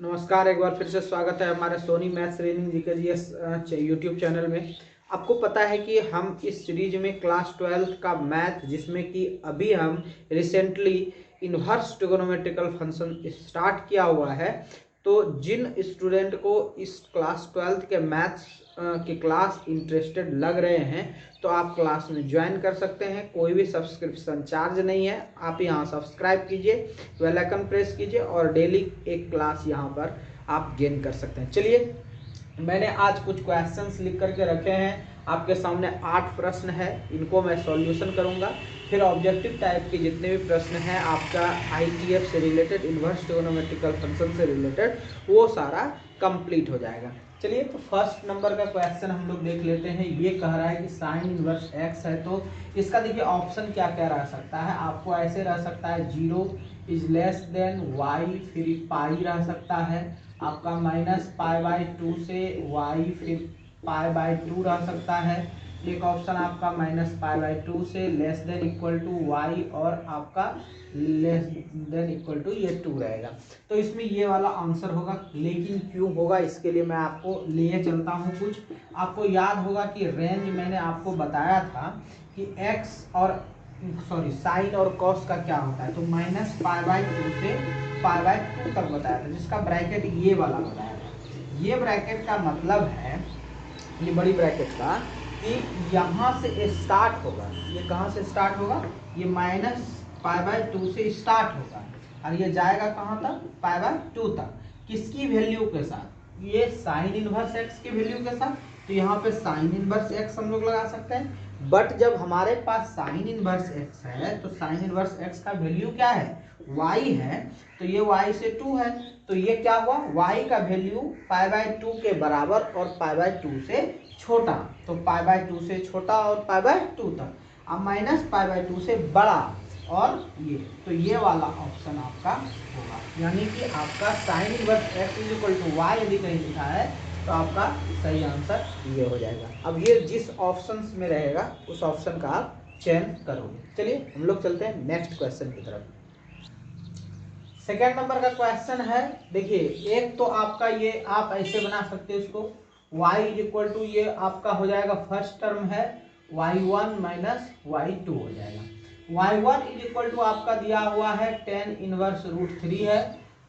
नमस्कार, एक बार फिर से स्वागत है हमारे Soni maths reasoning GK GS YouTube channel में। आपको पता है कि हम इस सीरीज में क्लास 12th का मैथ, जिसमें कि अभी हम recently inverse trigonometrical function start किया हुआ है। तो जिन स्टूडेंट को इस क्लास 12th के मैथ्स की क्लास इंटरेस्टेड लग रहे हैं, तो आप क्लास में ज्वाइन कर सकते हैं। कोई भी सब्सक्रिप्शन चार्ज नहीं है। आप यहाँ सब्सक्राइब कीजिए, बेल आइकन प्रेस कीजिए और डेली एक क्लास यहाँ पर आप गेन कर सकते हैं। चलिए, मैंने आज कुछ क्वेश्चंस लिख करके रखे हैं। आपके सामने 8 प्रश्न है, इनको मैं सॉल्यूशन करूंगा। फिर ऑब्जेक्टिव टाइप के जितने भी प्रश्न हैं आपका आईटीएफ से रिलेटेड, इन्वर्स ट्रिगोनोमेट्रिकल फंक्शन से रिलेटेड, वो सारा कंप्लीट हो जाएगा। चलिए, तो फर्स्ट नंबर का क्वेश्चन हम लोग देख लेते हैं। ये कह रहा है कि साइन इनवर्स एक्स है, तो इसका देखिए ऑप्शन क्या क्या रह सकता है। आपको ऐसे रह सकता है 0 इज लेस देन वाई, फिर पाई रह सकता है आपका -π/2 से y, फिर π/2 रह सकता है। एक ऑप्शन आपका -π/2 से less than equal to y और आपका लेस देन इक्वल टू ये 2 रहेगा। तो इसमें ये वाला आंसर होगा। लेकिन क्यों होगा, इसके लिए मैं आपको लिए चलता हूँ। कुछ आपको याद होगा कि रेंज मैंने आपको बताया था कि x और साइन और कॉस का क्या होता है। तो -π/2 से π/2 तक बताया था, जिसका ब्रैकेट ये वाला बताया था। ये ब्रैकेट का मतलब है, ये बड़ी ब्रैकेट का, कि यहाँ से स्टार्ट होगा। ये कहाँ से स्टार्ट होगा? ये -π/2 से स्टार्ट होगा और ये जाएगा कहाँ तक? π/2 तक। किसकी वैल्यू के साथ? ये साइन इनवर्स एक्स की वैल्यू के साथ। तो यहाँ पे साइन इनवर्स एक्स हम लोग लगा सकते हैं। बट जब हमारे पास साइन इनवर्स एक्स है, तो साइन इनवर्स एक्स का वैल्यू क्या है? y है। तो ये y से 2 है, तो ये क्या हुआ? y का वैल्यू π/2 के बराबर और π/2 से छोटा। तो π/2 से छोटा और π/2 तक। अब -π/2 से बड़ा और ये, तो ये वाला ऑप्शन आपका होगा। यानी कि आपका sine inverse X is equal to Y यदि कहीं लिखा है तो आपका सही आंसर ये हो जाएगा। अब ये जिस ऑप्शन में रहेगा उस ऑप्शन का आप चयन करोगे। चलिए, हम लोग चलते हैं नेक्स्ट क्वेश्चन की तरफ। सेकेंड नंबर का क्वेश्चन है। देखिए, एक तो आपका ये आप ऐसे बना सकते हो इसको, y इज इक्वल टू, ये आपका हो जाएगा फर्स्ट टर्म है y1 माइनस y2 हो जाएगा। y1 इज इक्वल टू आपका दिया हुआ है tan इनवर्स √3 है।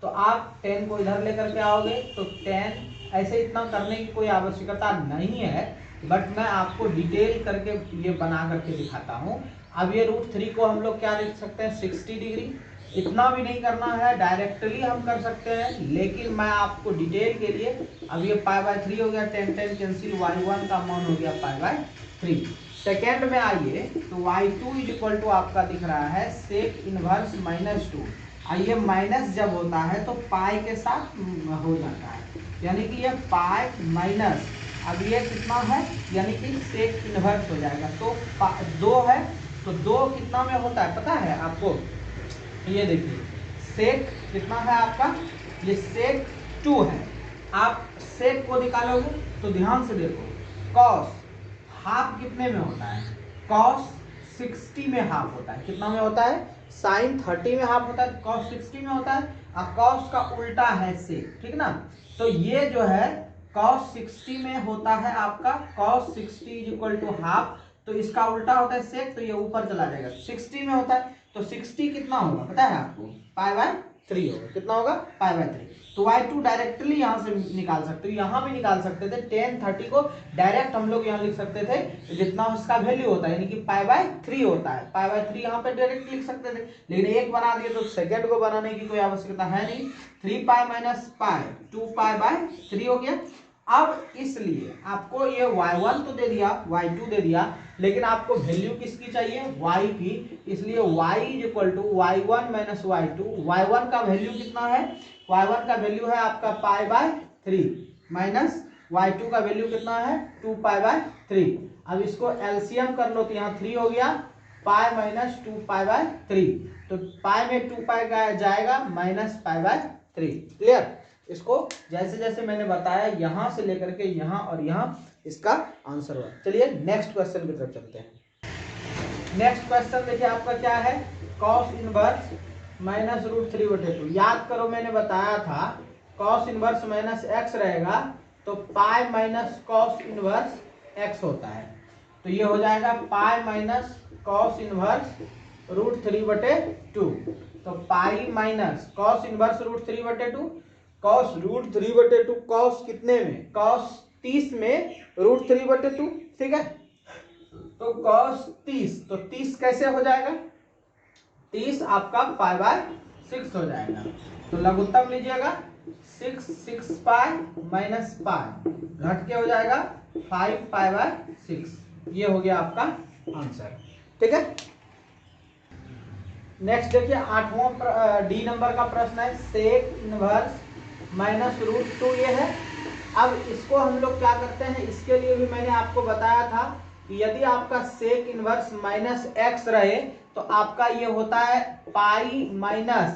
तो आप tan को इधर लेकर के आओगे तो tan, ऐसे इतना करने की कोई आवश्यकता नहीं है, बट मैं आपको डिटेल करके ये बना करके दिखाता हूँ। अब ये √3 को हम लोग क्या लिख सकते हैं? 60 डिग्री। इतना भी नहीं करना है, डायरेक्टली हम कर सकते हैं, लेकिन मैं आपको डिटेल के लिए, अब ये π/3 हो गया, 10 कैंसिल, y1 का मान हो गया π/3। सेकेंड में आइए तो y2 इज इक्वल टू आपका दिख रहा है सेक इनवर्स -2। ये माइनस जब होता है तो पाई के साथ हो जाता है, यानी कि ये पाई माइनस, अब ये कितना है, यानी कि सेक इनवर्स हो जाएगा। तो 2 है, तो 2 कितना में होता है पता है आपको? ये देखिए, सेक कितना है आपका? ये सेक 2 है। आप सेक को निकालोगे तो ध्यान से देखो, कॉस हाफ कितने में होता है? कॉस 60 में हाफ होता है। कितना में होता है? साइन 30 में हाफ होता है, कॉस 60 में होता है। और कॉस का उल्टा है सेक, ठीक ना? तो ये जो है कॉस 60 में होता है आपका, cos 60 is equal to half. तो इसका उल्टा होता है सेक, तो ये ऊपर चला जाएगा। 60 में होता है तो 60 कितना होगा पता है आपको? π/3 होगा। कितना होगा? π/3। तो y2 डायरेक्टली यहाँ से निकाल सकते हो, यहाँ भी निकाल सकते थे। tan 30 को डायरेक्ट हम लोग यहाँ लिख सकते थे, जितना उसका वैल्यू होता है, यानी कि π/3 होता है। π/3 यहाँ पे डायरेक्ट लिख सकते थे, लेकिन एक बना दिए तो सेकंड को बनाने की कोई आवश्यकता है नहीं। 3π - π 2π/3 हो गया। अब इसलिए आपको ये y1 तो दे दिया, y2 दे दिया, लेकिन आपको वैल्यू किसकी चाहिए? y की। इसलिए y is equal to y1 minus y2। y1 का वैल्यू कितना है? y1 का वैल्यू है आपका π/3 माइनस y2 का वैल्यू कितना है? 2π/3। अब इसको एलसीएम कर लो तो यहाँ 3 हो गया, पाई माइनस 2π/3। तो पाई में 2π जाएगा -π/3। क्लियर? इसको जैसे जैसे मैंने बताया, यहां से लेकर के यहां और यहां इसका आंसर हुआ। चलिए नेक्स्ट क्वेश्चन की तरफ चलते हैं। नेक्स्ट क्वेश्चन देखिए आपका क्या है? Cos inverse -√3/2। याद करो, मैंने बताया था कॉस इनवर्स माइनस एक्स रहेगा तो pi minus cos inverse X होता है। तो ये हो जाएगा pi minus cos inverse root 3/2। तो pi minus cos inverse root 3/2, cos root 3/2, cos कितने में, कॉस 30 में रूट 3/2, ठीक है। तो कॉस 30, तो 30 कैसे हो जाएगा, 30 आपका पाई/6 हो जाएगा। तो लघुत्तम लीजिएगा 6 पाई माइनस पाई घट के हो जाएगा 5 पाई/6। ये हो गया आपका आंसर, ठीक है। नेक्स्ट देखिए 8वां डी नंबर का प्रश्न है, सेक इनवर्स माइनस रूट 2 ये है। अब इसको हम लोग क्या करते हैं, इसके लिए भी मैंने आपको बताया था कि यदि आपका सेक इनवर्स माइनस एक्स रहे तो आपका ये होता है pi minus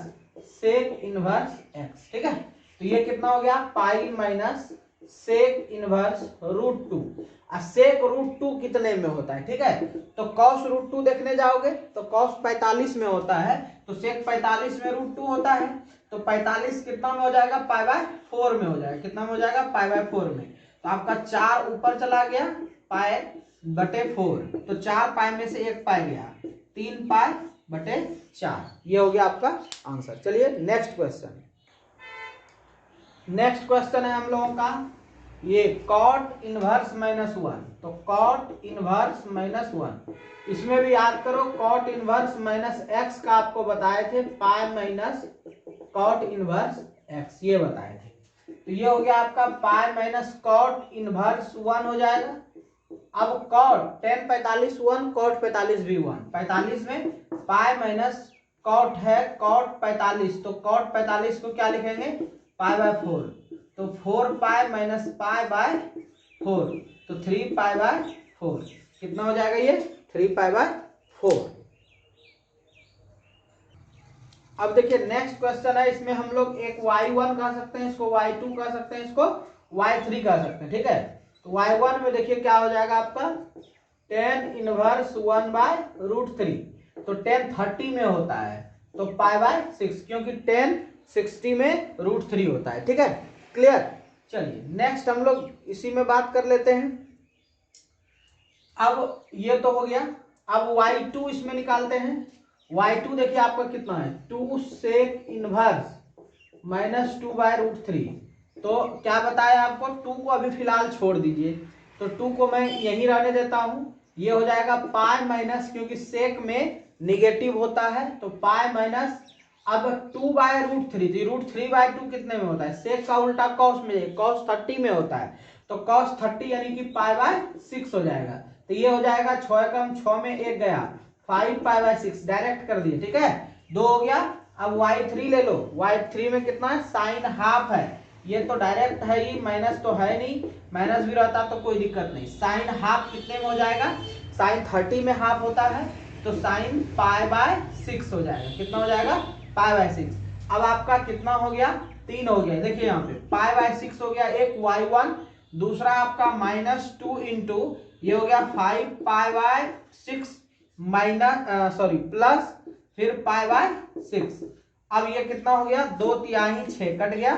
sec inverse X, ठीक है। तो ये कितना हो गया, pi minus sec inverse root 2। Sec root 2 कितने में होता है, ठीक है। तो कॉस रूट 2 देखने जाओगे तो कॉस 45 में होता है, तो सेक 45 में रूट 2 होता है। तो 45 कितना में हो जाएगा, पाई/4 में हो जाएगा। कितना में हो जाएगा, पाई/4 में। तो आपका 4 ऊपर चला गया, पाई/4। तो 4 पाई में से 1 पाई गया, 3 पाई/4। ये हो गया आपका आंसर। चलिए नेक्स्ट क्वेश्चन। नेक्स्ट क्वेश्चन है हम लोगों का ये कॉट इनवर्स -1। तो कॉट इनवर्स -1, इसमें भी याद करो कॉट इनवर्स माइनस एक्स का आपको बताए थे pi minus cot inverse X, ये बताए थे। तो ये हो गया आपका पाई माइनस कॉट इनवर्स 1 हो जाएगा। अब कॉट 10 45 1, कॉट 45 भी 1। 45 में पाई माइनस कॉट है कॉट 45, तो कॉट 45 को क्या लिखेंगे, पाई/4। तो 4 पाई माइनस पाई/4, तो 3 पाई/4। कितना हो जाएगा ये, 3 पाई/4। अब देखिए नेक्स्ट क्वेश्चन है, इसमें हम लोग एक y1 कह सकते हैं, इसको y2 कह सकते हैं, इसको y3 कह सकते हैं, ठीक है। तो y1 में देखिए क्या हो जाएगा आपका tan इनवर्स 1/√3। तो tan 30 में होता है, तो पाई/6, क्योंकि tan 60 में √3 होता है, ठीक है। क्लियर। चलिए नेक्स्ट हम लोग इसी में बात कर लेते हैं। अब ये तो हो गया, अब y2 इसमें निकालते हैं। y2 देखिए आपका कितना है, 2 सेक इनवर्स -2/√3। तो क्या बताया आपको, 2 को अभी फिलहाल छोड़ दीजिए, तो 2 को मैं यहीं रहने देता हूं। ये हो जाएगा पाई माइनस, क्योंकि सेक में निगेटिव होता है, तो पाई माइनस अब 2/√3। तो √3/2 कितने में होता है, सेक का उल्टा कॉस में, कॉस 30 में होता है, तो कॉस 30 यानी कि पाई/6 हो जाएगा। तो ये हो जाएगा 6 कम 6 में 1 गया, 5 पाई/6 डायरेक्ट कर दिए, ठीक है। 2 हो गया। अब y3 ले लो, y3 में कितना है, साइन हाफ है। ये तो डायरेक्ट है ही, माइनस तो है नहीं, माइनस भी रहता तो कोई दिक्कत नहीं। साइन हाफ कितने में हो जाएगा, साइन 30 में हाफ होता है, तो साइन पाई/6 हो जाएगा। कितना हो जाएगा, पाई/6। अब आपका कितना हो गया, 3 हो गया। देखिए यहाँ पे पाई/6 हो गया, एक y1, दूसरा आपका -2 इंटू ये हो गया 5 पाई/6 माइनस प्लस फिर पाई/6। अब ये कितना हो गया, 2 तिहाई 6 कट गया,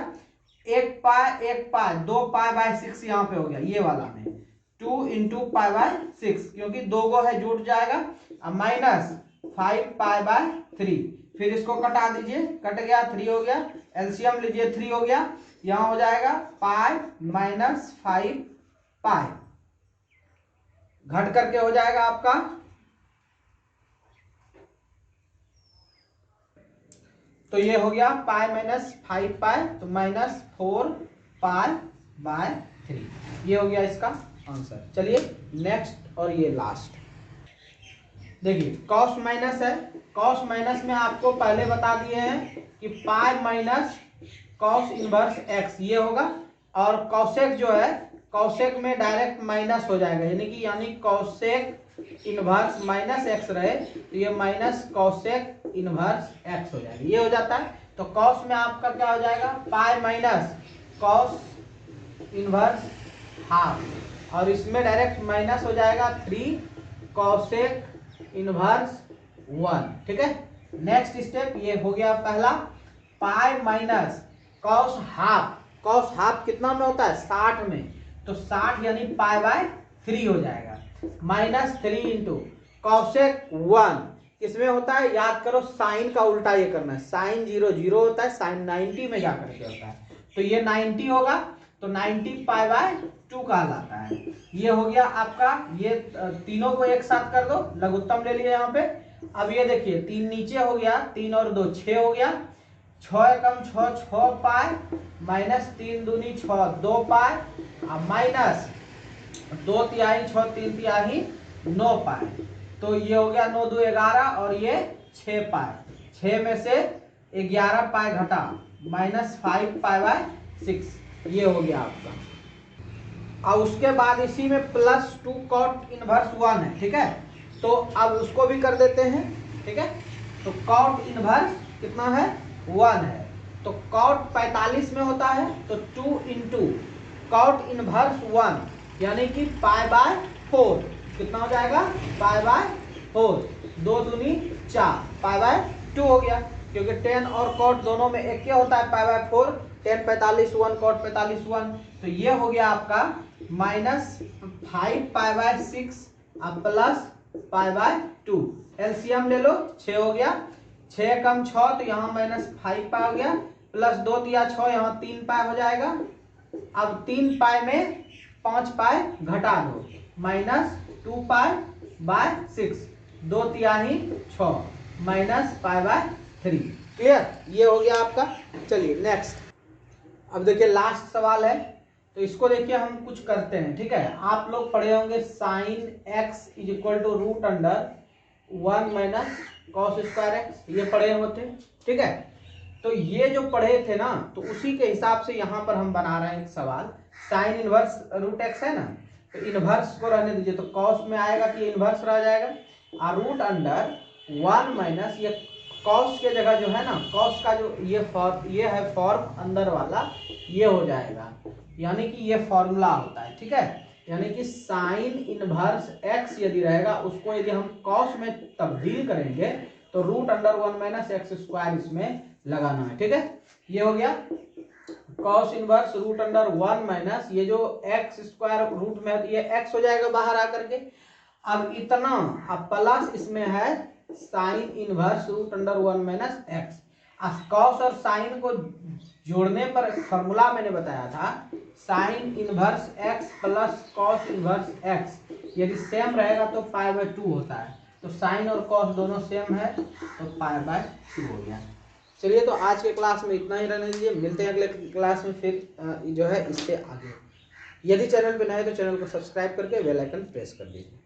1 पाई 2 पाई/6 यहाँ पे हो गया, ये वाला में 2 इंटू पाई/6, क्योंकि 2 गो है जुट जाएगा। अब माइनस 5 पाई/3, फिर इसको कटा दीजिए, कट गया, 3 हो गया, एलसीएम लीजिए, 3 हो गया, यहां हो जाएगा पाई माइनस 5 पाई, घट करके हो जाएगा आपका, तो ये हो गया पाई माइनस 5 पाई, तो -4 पाई/3। ये हो गया इसका आंसर। चलिए नेक्स्ट और ये लास्ट देखिए, कॉस माइनस है। कॉस माइनस में आपको पहले बता दिए हैं कि पाई माइनस कॉस इनवर्स एक्स ये होगा, और कॉसेक जो है, कॉसेक में डायरेक्ट माइनस हो जाएगा, यानी कॉसेक इनवर्स माइनस एक्स रहे तो ये माइनस कॉसेक इनवर्स एक्स हो जाएगा, ये हो जाता है। तो कॉस में आपका क्या हो जाएगा, pi minus cos inverse half, और इसमें डायरेक्ट माइनस हो जाएगा 3 कॉसेक इनवर्स 1, ठीक है। नेक्स्ट स्टेप ये हो गया पहला, पाई माइनस कॉस हाफ कितना में होता है 60 में, तो 60 यानी पाई बाय 3 हो जाएगा, -3 इंटू कॉसेक 1 किसमें होता है, याद करो साइन का उल्टा ये करना है, साइन 0 0 होता है, साइन 90 में जाकर के होता है, तो ये 90 होगा, तो 90 पाई बाय 2 कहलाता है। ये हो गया आपका, ये तीनों को एक साथ कर दो, लघुत्तम ले लिया यहाँ पे। अब ये देखिए 3 नीचे हो गया, 3 और 2 6 हो गया, 6 एकम 6 6 पाई, -3 दूनी 6 2 पाई, माइनस 2 तिहाई 6 3 तिहाई 9 पाई, तो ये हो गया 9 2 11 और ये 6 पाई, 6 में से 11 पाई घटा, -5 पाई बाय 6, ये हो गया आपका। और उसके बाद इसी में +2 cot इनवर्स 1 है, ठीक है, तो अब उसको भी कर देते हैं, ठीक है। तो cot इनवर्स कितना है 1 है, तो cot 45 में होता है, तो 2 इंटू cot इनवर्स 1 यानी कि पाई बाय 4 कितना हो जाएगा, पाई बाय 4, 2 दूनी 4, पाई बाय 2 हो गया, क्योंकि 10 और cot दोनों में एक क्या होता है, पाई बाय 4, 10 45 1 cot 45 1, तो ये हो गया आपका -5 पाई बाय 6 अब प्लस पाई बाय 2, एलसीएम ले लो, 6 हो गया, 6 कम 6 तो यहाँ -5 पाई हो गया, प्लस 2 तिया 6 यहाँ 3 पाई हो जाएगा। अब 3 पाई में 5 पाई घटा दो, -2 पाई बाय 6, 2 तिहाई 6, -पाई बाय 3, क्लियर, ये हो गया आपका। चलिए नेक्स्ट, अब देखिए लास्ट सवाल है, तो इसको देखिए हम कुछ करते हैं, ठीक है। आप लोग पढ़े होंगे sin x = √1 - cos square x, ये पढ़े होते, ठीक है। तो ये जो पढ़े थे ना, तो उसी के हिसाब से यहाँ पर हम बना रहे हैं एक सवाल। साइन इनवर्स √x है ना, तो इनवर्स को रहने दीजिए, तो cos में आएगा कि इनवर्स रह जाएगा, और √1 - ये cos के जगह जो है ना, cos का जो ये है फॉर्म अंदर वाला, ये हो जाएगा, यानी कि ये फॉर्मूला होता है, ठीक है। यानी कि साइन इनवर्स x यदि रहेगा, उसको यदि हम cos में तब्दील करेंगे, तो √1 - x² इसमें लगाना है, ठीक है। ये हो गया cos इनवर्स √1 - ये जो x² रूट में है, ये x हो जाएगा बाहर आकर के। अब इतना, अब प्लस इसमें है साइन इनवर्स √1 - x। cos और साइन को जोड़ने पर फॉर्मूला मैंने बताया था, sine inverse x plus cos inverse x यदि सेम रहेगा तो पाई बाय 2 होता है, तो साइन और cos दोनों सेम है, तो पाई बाय 2 हो गया। चलिए, तो आज के क्लास में इतना ही रहने दीजिए, मिलते हैं अगले क्लास में फिर जो है इससे आगे। यदि चैनल पे नए तो चैनल को सब्सक्राइब करके बेल आइकन प्रेस कर दीजिए।